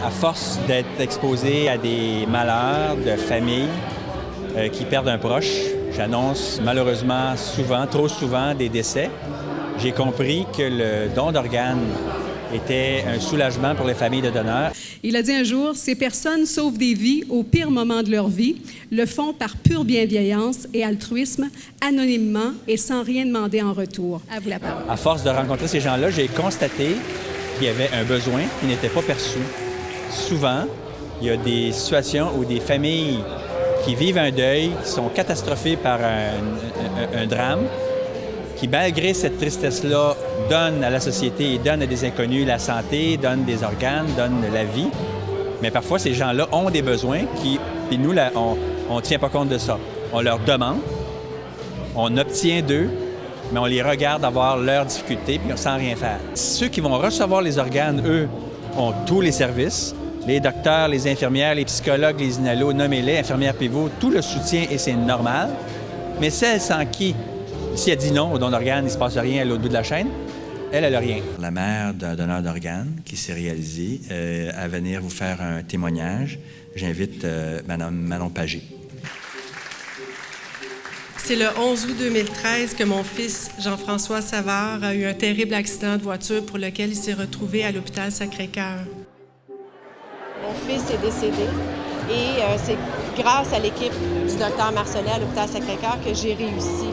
À force d'être exposé à des malheurs de familles qui perdent un proche, j'annonce malheureusement souvent, trop souvent, des décès. J'ai compris que le don d'organes était un soulagement pour les familles de donneurs. Il a dit un jour, ces personnes sauvent des vies au pire moment de leur vie, le font par pure bienveillance et altruisme, anonymement et sans rien demander en retour. À vous la parole. À force de rencontrer ces gens-là, j'ai constaté qu'il y avait un besoin qui n'était pas perçu. Souvent, il y a des situations où des familles qui vivent un deuil, qui sont catastrophées par un drame, qui, malgré cette tristesse-là, donnent à la société et donnent à des inconnus la santé, donnent des organes, donnent la vie. Mais parfois, ces gens-là ont des besoins puis nous, on ne tient pas compte de ça. On leur demande, on obtient d'eux, mais on les regarde avoir leurs difficultés puis sans rien faire. Ceux qui vont recevoir les organes, eux, ont tous les services. Les docteurs, les infirmières, les psychologues, les inalos, nommez-les, infirmières pivots, tout le soutien et c'est normal. Mais celle sans qui, si elle dit non au don d'organes, il ne se passe rien à l'autre bout de la chaîne, elle n'a rien. La mère d'un donneur d'organes qui s'est réalisée à venir vous faire un témoignage. J'invite Mme Manon Pagé. C'est le 11 août 2013 que mon fils, Jean-François Savard, a eu un terrible accident de voiture pour lequel il s'est retrouvé à l'hôpital Sacré-Cœur. Mon fils est décédé et c'est grâce à l'équipe du docteur Marcellet à l'hôpital Sacré-Cœur que j'ai réussi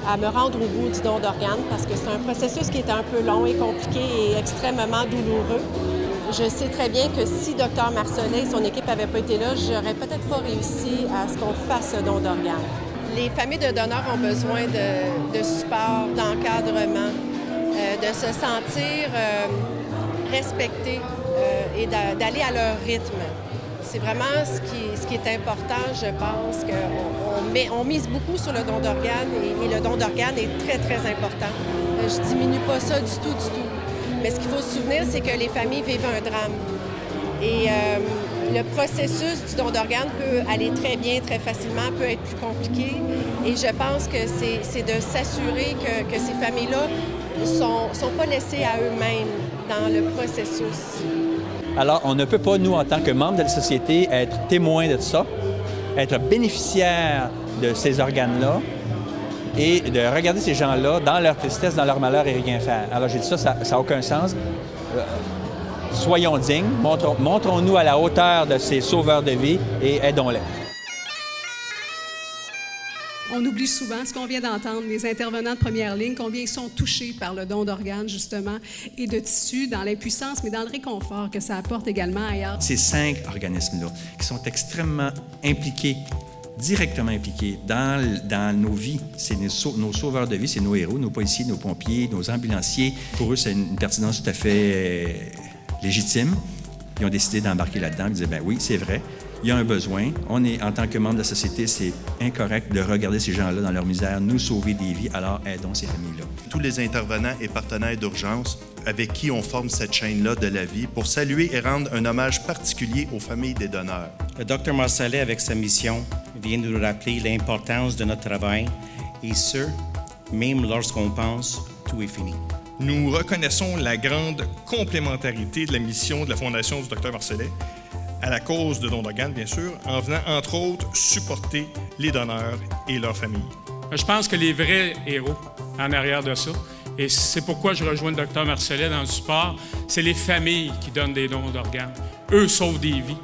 à me rendre au bout du don d'organes parce que c'est un processus qui est un peu long et compliqué et extrêmement douloureux. Je sais très bien que si docteur Marcellet et son équipe n'avaient pas été là, j'aurais peut-être pas réussi à ce qu'on fasse ce don d'organes. Les familles de donneurs ont besoin de support, d'encadrement, de se sentir respectés et d'aller à leur rythme. C'est vraiment ce qui est important, je pense, qu'on mise beaucoup sur le don d'organes et le don d'organes est très, très important. Je diminue pas ça du tout. Mais ce qu'il faut se souvenir, c'est que les familles vivent un drame. Et le processus du don d'organes peut aller très bien, très facilement, peut être plus compliqué. Et je pense que c'est de s'assurer que ces familles-là sont pas laissées à eux-mêmes dans le processus. Alors, on ne peut pas, nous, en tant que membres de la société, être témoins de ça, être bénéficiaires de ces organes-là et de regarder ces gens-là dans leur tristesse, dans leur malheur et rien faire. Alors, j'ai dit ça n'a aucun sens. Soyons dignes, montrons-nous à la hauteur de ces sauveurs de vie et aidons-les. On oublie souvent ce qu'on vient d'entendre, les intervenants de première ligne, combien ils sont touchés par le don d'organes, justement, et de tissus, dans l'impuissance, mais dans le réconfort que ça apporte également ailleurs. Ces 5 organismes-là, qui sont extrêmement impliqués, directement impliqués dans nos vies, c'est nos sauveurs de vie, c'est nos héros, nos policiers, nos pompiers, nos ambulanciers. Pour eux, c'est une pertinence tout à fait légitime. Ils ont décidé d'embarquer là-dedans. Ils disaient, ben oui, c'est vrai. Il y a un besoin. On est, en tant que membre de la société, c'est incorrect de regarder ces gens-là dans leur misère, nous sauver des vies, alors aidons ces familles-là. Tous les intervenants et partenaires d'urgence avec qui on forme cette chaîne-là de la vie pour saluer et rendre un hommage particulier aux familles des donneurs. Le Dr Marcellet, avec sa mission, vient de nous rappeler l'importance de notre travail, et ce, même lorsqu'on pense tout est fini. Nous reconnaissons la grande complémentarité de la mission de la Fondation du Dr Marcellet à la cause de don d'organes, bien sûr, en venant, entre autres, supporter les donneurs et leurs familles. Je pense que les vrais héros en arrière de ça, et c'est pourquoi je rejoins le Dr Marcellet dans le support, c'est les familles qui donnent des dons d'organes. Eux sauvent des vies,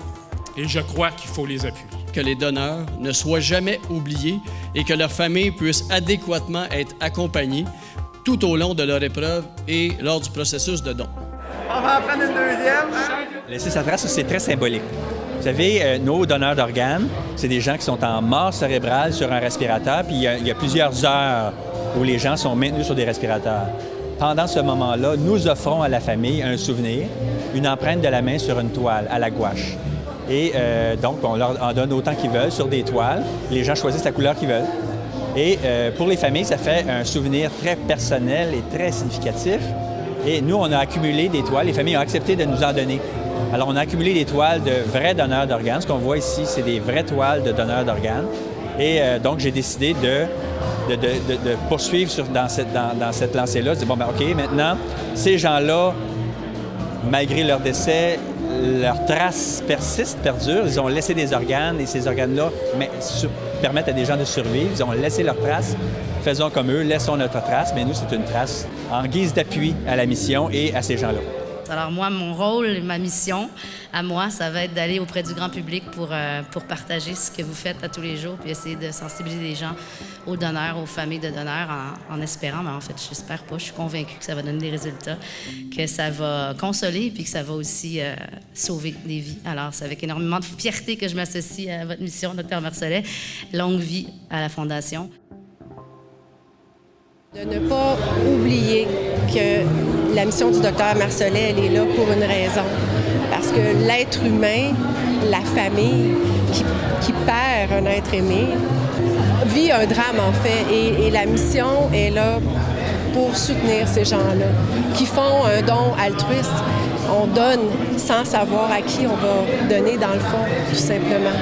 et je crois qu'il faut les appuyer. Que les donneurs ne soient jamais oubliés et que leurs familles puissent adéquatement être accompagnées tout au long de leur épreuve et lors du processus de don. On va en prendre une deuxième. Laisser sa trace, c'est très symbolique. Vous savez, nos donneurs d'organes, c'est des gens qui sont en mort cérébrale sur un respirateur, puis il y a plusieurs heures où les gens sont maintenus sur des respirateurs. Pendant ce moment-là, nous offrons à la famille un souvenir, une empreinte de la main sur une toile, à la gouache. Et donc, on leur en donne autant qu'ils veulent sur des toiles. Les gens choisissent la couleur qu'ils veulent. Et pour les familles, ça fait un souvenir très personnel et très significatif. Et nous, on a accumulé des toiles. Les familles ont accepté de nous en donner. Alors, on a accumulé des toiles de vrais donneurs d'organes. Ce qu'on voit ici, c'est des vraies toiles de donneurs d'organes. Et donc, j'ai décidé de poursuivre dans cette lancée-là. De dire, bon, ben OK, maintenant, ces gens-là malgré leur décès, leurs traces persistent, perdurent. Ils ont laissé des organes et ces organes-là permettent à des gens de survivre. Ils ont laissé leurs traces. Faisons comme eux, laissons notre trace, mais nous, c'est une trace en guise d'appui à la mission et à ces gens-là. Alors moi, mon rôle, ma mission, à moi, ça va être d'aller auprès du grand public pour partager ce que vous faites à tous les jours, puis essayer de sensibiliser les gens aux donneurs, aux familles de donneurs, en espérant, mais en fait, j'espère pas, je suis convaincue que ça va donner des résultats, que ça va consoler, puis que ça va aussi sauver des vies. Alors, c'est avec énormément de fierté que je m'associe à votre mission, Dr Marcellet. Longue vie à la Fondation. De ne pas oublier que la mission du docteur Marcellet, elle est là pour une raison. Parce que l'être humain, la famille qui perd un être aimé, vit un drame en fait. Et la mission est là pour soutenir ces gens-là qui font un don altruiste. On donne sans savoir à qui on va donner dans le fond, tout simplement.